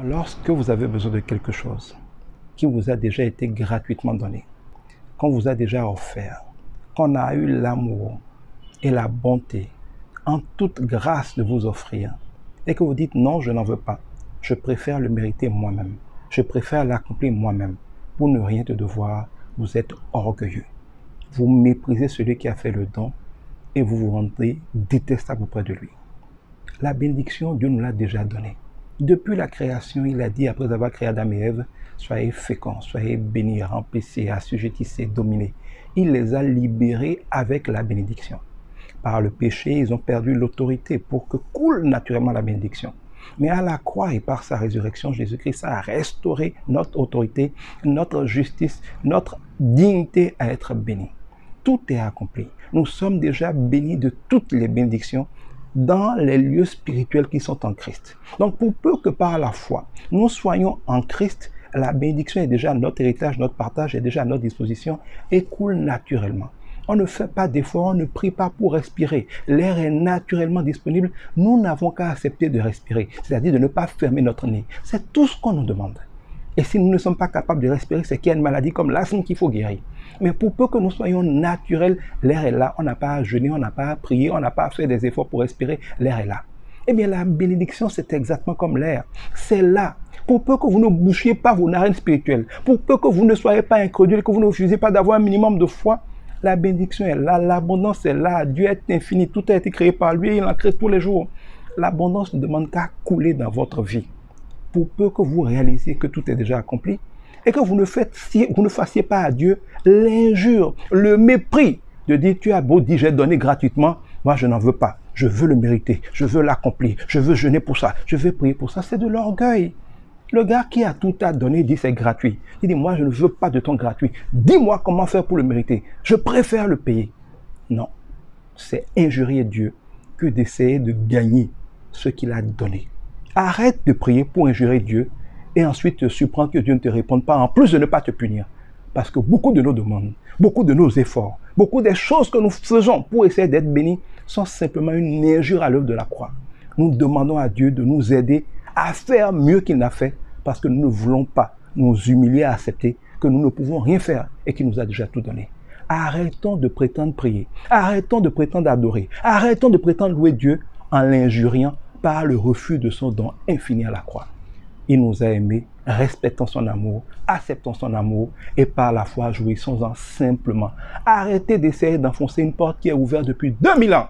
Lorsque vous avez besoin de quelque chose qui vous a déjà été gratuitement donné, qu'on vous a déjà offert, qu'on a eu l'amour et la bonté en toute grâce de vous offrir, et que vous dites non, je n'en veux pas, je préfère le mériter moi-même, je préfère l'accomplir moi-même, pour ne rien te devoir, vous êtes orgueilleux. Vous méprisez celui qui a fait le don et vous vous rendez détestable auprès de lui. La bénédiction, Dieu nous l'a déjà donnée. Depuis la création, il a dit, après avoir créé Adam et Ève, soyez féconds, soyez bénis, remplissez, assujettissez, dominez. Il les a libérés avec la bénédiction. Par le péché, ils ont perdu l'autorité pour que coule naturellement la bénédiction. Mais à la croix et par sa résurrection, Jésus-Christ a restauré notre autorité, notre justice, notre dignité à être bénis. Tout est accompli. Nous sommes déjà bénis de toutes les bénédictions dans les lieux spirituels qui sont en Christ. Donc, pour peu que par la foi, nous soyons en Christ, la bénédiction est déjà notre héritage, notre partage est déjà à notre disposition et coule naturellement. On ne fait pas d'efforts, on ne prie pas pour respirer. L'air est naturellement disponible. Nous n'avons qu'à accepter de respirer, c'est-à-dire de ne pas fermer notre nez. C'est tout ce qu'on nous demande. Et si nous ne sommes pas capables de respirer, c'est qu'il y a une maladie comme l'asthme qu'il faut guérir. Mais pour peu que nous soyons naturels, l'air est là. On n'a pas à jeûner, on n'a pas à prier, on n'a pas à faire des efforts pour respirer. L'air est là. Eh bien, la bénédiction, c'est exactement comme l'air. C'est là. Pour peu que vous ne bouchiez pas vos narines spirituelles, pour peu que vous ne soyez pas incrédule, que vous ne refusez pas d'avoir un minimum de foi, la bénédiction est là, l'abondance est là. Dieu est infini, tout a été créé par lui et il en crée tous les jours. L'abondance ne demande qu'à couler dans votre vie. Pour peu que vous réalisiez que tout est déjà accompli et que vous ne fassiez pas à Dieu l'injure, le mépris de dire tu as beau dire j'ai donné gratuitement, moi je n'en veux pas, je veux le mériter, je veux l'accomplir, je veux jeûner pour ça, je veux prier pour ça, c'est de l'orgueil. Le gars qui a tout à donner dit c'est gratuit. Il dit moi je ne veux pas de ton gratuit, dis-moi comment faire pour le mériter, je préfère le payer. Non, c'est injurier Dieu que d'essayer de gagner ce qu'il a donné. Arrête de prier pour injurer Dieu et ensuite te surprendre que Dieu ne te réponde pas, en plus de ne pas te punir. Parce que beaucoup de nos demandes, beaucoup de nos efforts, beaucoup des choses que nous faisons pour essayer d'être bénis sont simplement une injure à l'œuvre de la croix. Nous demandons à Dieu de nous aider à faire mieux qu'il n'a fait parce que nous ne voulons pas nous humilier à accepter que nous ne pouvons rien faire et qu'il nous a déjà tout donné. Arrêtons de prétendre prier, arrêtons de prétendre adorer, arrêtons de prétendre louer Dieu en l'injuriant par le refus de son don infini à la croix. Il nous a aimés, respectons son amour, acceptons son amour et par la foi jouissons-en simplement. Arrêtez d'essayer d'enfoncer une porte qui est ouverte depuis 2000 ans.